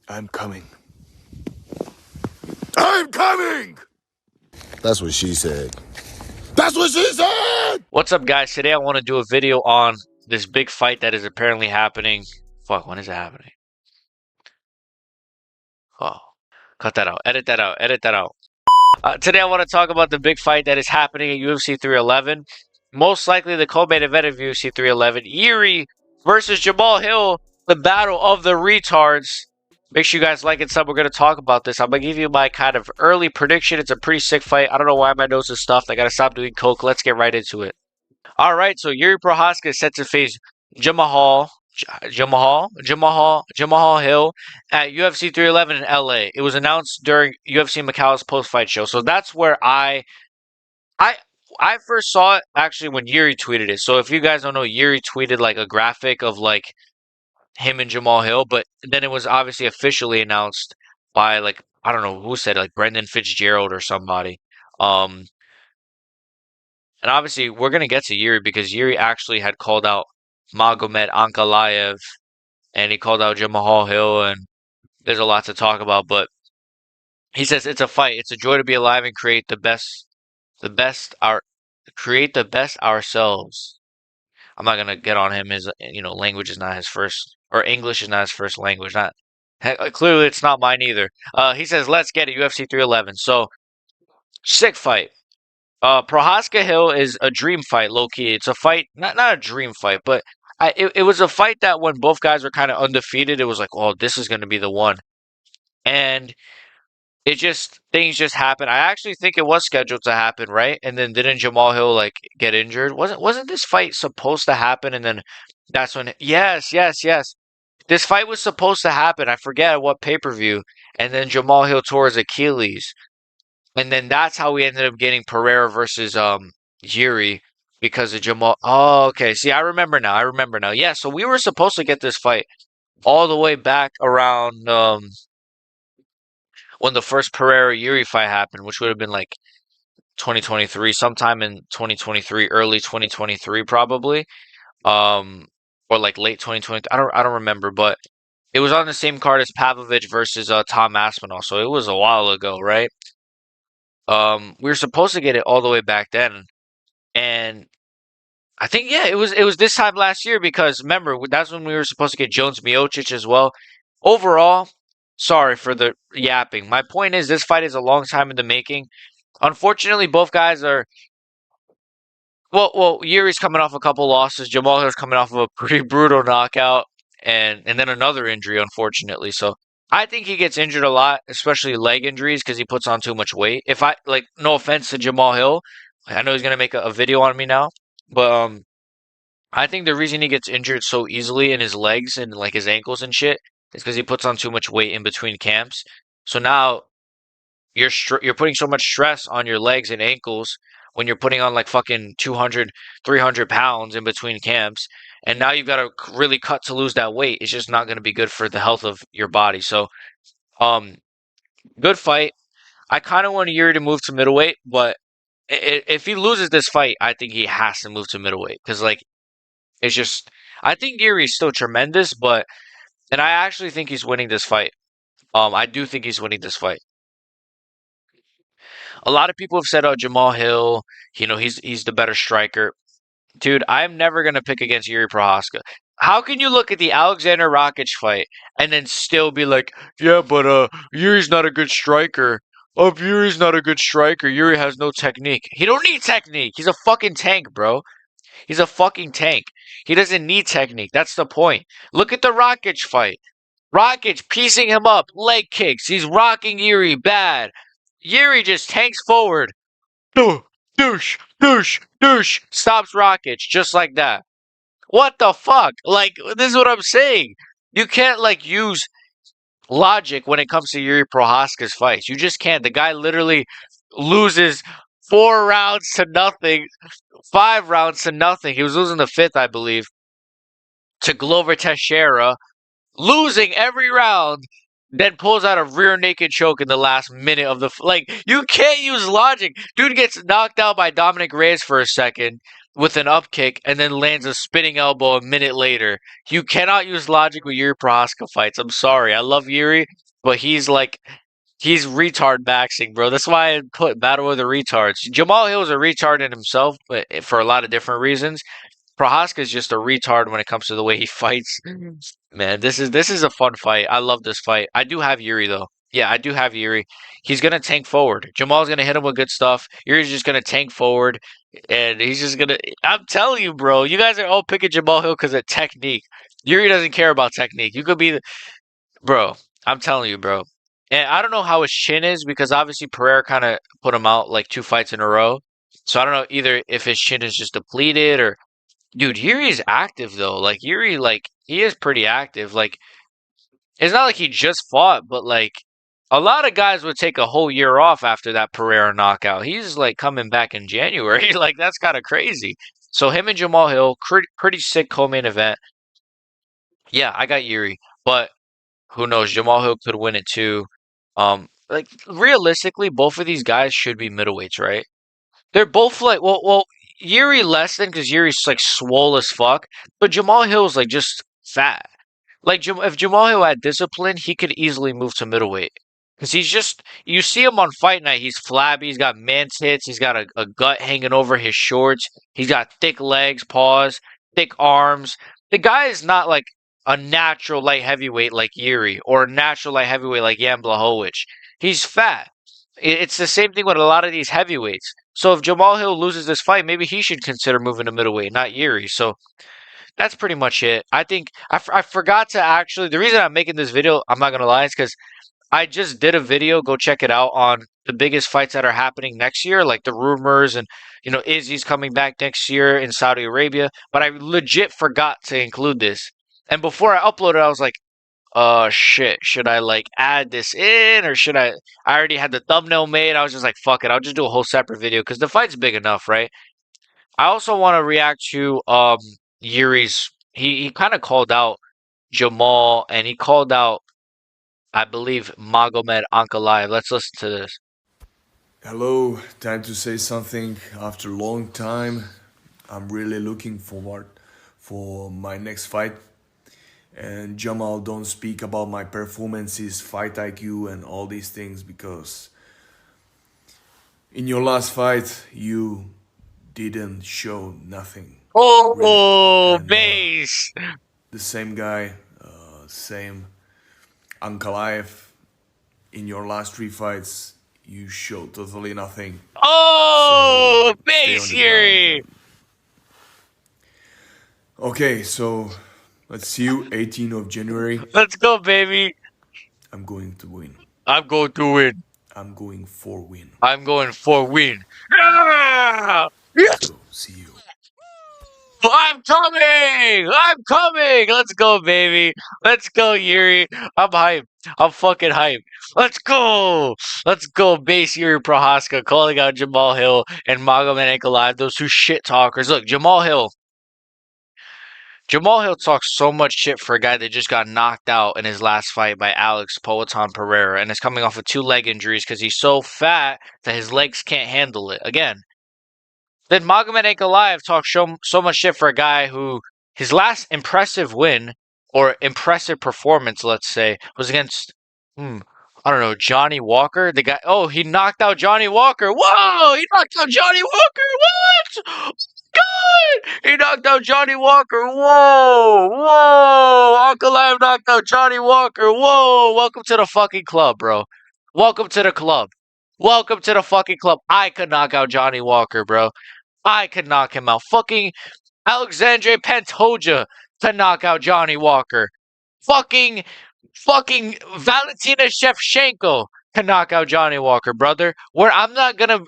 I'm coming. I'm coming! That's what she said. That's what she said! What's up, guys? Today I want to do a video on this big fight that is apparently happening. Fuck, when is it happening? Oh, cut that out. Edit that out. Edit that out. Today I want to talk about the big fight that is happening at UFC 311. Most likely the co-main event of UFC 311. Jiri versus Jamal Hill. The battle of the retards. Make sure you guys like and sub. We're going to talk about this. I'm going to give you my kind of early prediction. It's a pretty sick fight. I don't know why my nose is stuffed. I got to stop doing coke. Let's get right into it. All right, so Jiri Prochazka is set to face Jamal Hill at UFC 311 in LA. It was announced during UFC Macau's post-fight show. So that's where I first saw it actually when Jiri tweeted it. So if you guys don't know, Jiri tweeted like a graphic of like him and Jamal Hill, but then it was obviously officially announced by like I don't know who said it, like Brendan Fitzgerald or somebody. And obviously, we're going to get to Jiri because Jiri actually had called out Magomed Ankalaev and he called out Jamal Hill, and there's a lot to talk about. But he says it's a fight. It's a joy to be alive and create the best ourselves. I'm not going to get on him. His language is not his first, or English is not his first language. Not clearly, it's not mine either. He says, "Let's get it." UFC 311. So sick fight. Prochazka Hill is a dream fight, low key. It's a fight, not a dream fight, but it was a fight that when both guys were kind of undefeated, it was like, oh, this is going to be the one. And things just happened. I actually think it was scheduled to happen, right? And then didn't Jamal Hill like get injured? Wasn't this fight supposed to happen? And then that's when, yes. This fight was supposed to happen. I forget at what pay-per-view. And then Jamal Hill tore his Achilles. And then that's how we ended up getting Pereira versus Jiri because of Jamal. Oh, okay. See, I remember now. Yeah, so we were supposed to get this fight all the way back around when the first Pereira Jiri fight happened, which would have been like 2023, sometime in 2023, early 2023 probably. Or like late 2020. I don't remember, but it was on the same card as Pavlovich versus Tom Aspinall. So it was a while ago, right? We were supposed to get it all the way back then, and I think it was this time last year because remember that's when we were supposed to get Jones Miocic as well. Overall, sorry for the yapping. My point is this fight is a long time in the making. Unfortunately, both guys are well. Yuri's coming off a couple losses. Jamal Hill's coming off of a pretty brutal knockout, and then another injury, unfortunately. So I think he gets injured a lot, especially leg injuries, because he puts on too much weight. If I like, no offense to Jamal Hill, I know he's gonna make a video on me now, but I think the reason he gets injured so easily in his legs and like his ankles and shit is because he puts on too much weight in between camps. So now you're putting so much stress on your legs and ankles when you're putting on like fucking 200, 300 pounds in between camps. And now you've got to really cut to lose that weight. It's just not going to be good for the health of your body. So, good fight. I kind of want Yuri to move to middleweight, but if he loses this fight, I think he has to move to middleweight because like it's just. I think Yuri is still tremendous, and I actually think he's winning this fight. I do think he's winning this fight. A lot of people have said, "Oh, Jamal Hill, he's the better striker." Dude, I'm never gonna pick against Jiri Prochazka. How can you look at the Alexander Rakic fight and then still be like, yeah, but Yuri's not a good striker. Oh, Yuri's not a good striker. Yuri has no technique. He don't need technique. He's a fucking tank, bro. He's a fucking tank. He doesn't need technique. That's the point. Look at the Rakic fight. Rakic piecing him up, leg kicks. He's rocking Yuri bad. Yuri just tanks forward. Douche, stops Rakic just like that. What the fuck? Like, this is what I'm saying. You can't, like, use logic when it comes to Jiri Prochazka's fights. You just can't. The guy literally loses 4 rounds to nothing, 5 rounds to nothing. He was losing the 5th, I believe, to Glover Teixeira, losing every round, then pulls out a rear naked choke in the last minute of the like. You can't use logic. Dude gets knocked out by Dominic Reyes for a second, with an up kick and then lands a spinning elbow a minute later. You cannot use logic with Yuri Prochazka fights. I'm sorry. I love Yuri, but he's retard maxing, bro. That's why I put Battle of the Retards. Jamal Hill is a retard in himself, but for a lot of different reasons. Prohaska is just a retard when it comes to the way he fights. Man, this is a fun fight. I love this fight. I do have Yuri though. Yeah, I do have Yuri. He's gonna tank forward. Jamal's gonna hit him with good stuff. Yuri's just gonna tank forward, and he's just gonna. I'm telling you, bro. You guys are all picking Jamal Hill because of technique. Yuri doesn't care about technique. You could be the bro. I'm telling you, bro. And I don't know how his chin is because obviously Pereira kind of put him out like 2 fights in a row. So I don't know either if his chin is just depleted or dude, Yuri's active though. Like Yuri, like he is pretty active. Like it's not like he just fought, but like a lot of guys would take a whole year off after that Pereira knockout. He's like coming back in January. Like that's kind of crazy. So him and Jamal Hill, pretty sick co-main event. Yeah, I got Yuri, but who knows? Jamal Hill could win it too. Like realistically, both of these guys should be middleweights, right? They're both like Yuri less than because Yuri's like swole as fuck, but Jamal Hill's like just fat. Like if Jamal Hill had discipline, he could easily move to middleweight. Because he's just you see him on fight night, he's flabby, he's got man tits, he's got a gut hanging over his shorts, he's got thick legs, paws, thick arms. The guy is not like a natural light heavyweight like Yuri or a natural light heavyweight like Jan Blachowicz. He's fat. It's the same thing with a lot of these heavyweights. So if Jamal Hill loses this fight, maybe he should consider moving to middleweight, not Yuri. So that's pretty much it. I think I forgot to actually. The reason I'm making this video, I'm not gonna lie, is because I just did a video. Go check it out on the biggest fights that are happening next year, like the rumors and Izzy's coming back next year in Saudi Arabia. But I legit forgot to include this. And before I uploaded, I was like, shit, should I like add this in or should I already had the thumbnail made. I was just like, fuck it, I'll just do a whole separate video because the fight's big enough, right? I also want to react to Yuri's he kind of called out Jamal and he called out I believe Magomed Ankalaev. Let's listen to this. Hello, time to say something after a long time. I'm really looking forward for my next fight. And Jamal, don't speak about my performances, fight IQ, and all these things because in your last fight you didn't show nothing. Oh, And base! the same guy, same Ankalaev. In your last 3 fights, you showed totally nothing. Oh, So stay base on the Yuri! ground. Okay, so let's see you 18th of January. Let's go, baby! I'm going to win. I'm going to win. I'm going for win. I'm going for win. Yeah! Yes! So see you. I'm coming! I'm coming! Let's go, baby. Let's go, Yuri. I'm hyped. I'm fucking hyped. Let's go! Let's go, base Yuri Prohaska calling out Jamal Hill and Magomed Ankalaev, those two shit talkers. Look, Jamal Hill talks so much shit for a guy that just got knocked out in his last fight by Alex Poatan Pereira and is coming off of 2 leg injuries because he's so fat that his legs can't handle it. Again, then Magomed Ankalaev talks so much shit for a guy who his last impressive win or impressive performance, let's say, was against I don't know, Johnny Walker. The guy he knocked out Johnny Walker. Whoa, he knocked out Johnny Walker. What? God! He knocked out Johnny Walker. Whoa! Whoa! Ankalaev knocked out Johnny Walker. Whoa! Welcome to the fucking club, bro. Welcome to the club. Welcome to the fucking club. I could knock out Johnny Walker, bro. I could knock him out. Fucking Alexandre Pantoja to knock out Johnny Walker. Fucking Valentina Shevchenko to knock out Johnny Walker, brother. Where I'm not gonna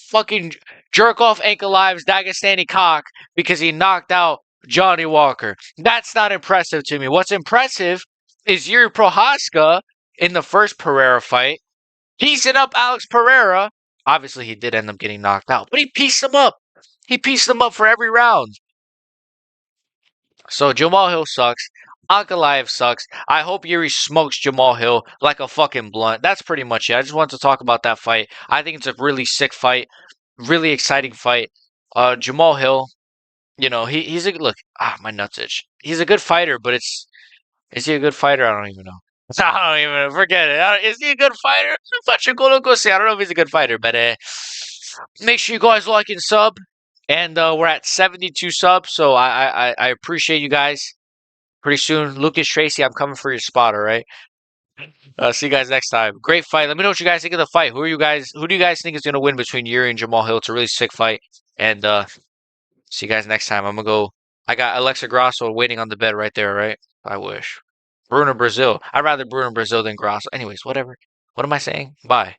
fucking jerk off Ankalaev's Dagestani cock because he knocked out Johnny Walker. That's not impressive to me. What's impressive is Jiri Prochazka in the first Pereira fight piecing up Alex Pereira. Obviously, he did end up getting knocked out, but he pieced him up. He pieced him up for every round. So Jamal Hill sucks. Ankalaev sucks. I hope Yuri smokes Jamal Hill like a fucking blunt. That's pretty much it. I just wanted to talk about that fight. I think it's a really sick fight. Really exciting fight. Jamal Hill, he's a look. My nuts itch. He's a good fighter, but is he a good fighter? I don't even know. I don't even forget it. Is he a good fighter? I don't know if he's a good fighter, but make sure you guys like and sub. And we're at 72 subs, so I appreciate you guys. Pretty soon, Lucas Tracy, I'm coming for your spot. All right. See you guys next time. Great fight. Let me know what you guys think of the fight. Who do you guys think is gonna win between Yuri and Jamal Hill? It's a really sick fight. And see you guys next time. I'm gonna go. I got Alexa Grasso waiting on the bed right there. Right. I wish. Bruno Brazil. I'd rather Bruno Brazil than Grasso. Anyways, whatever. What am I saying? Bye.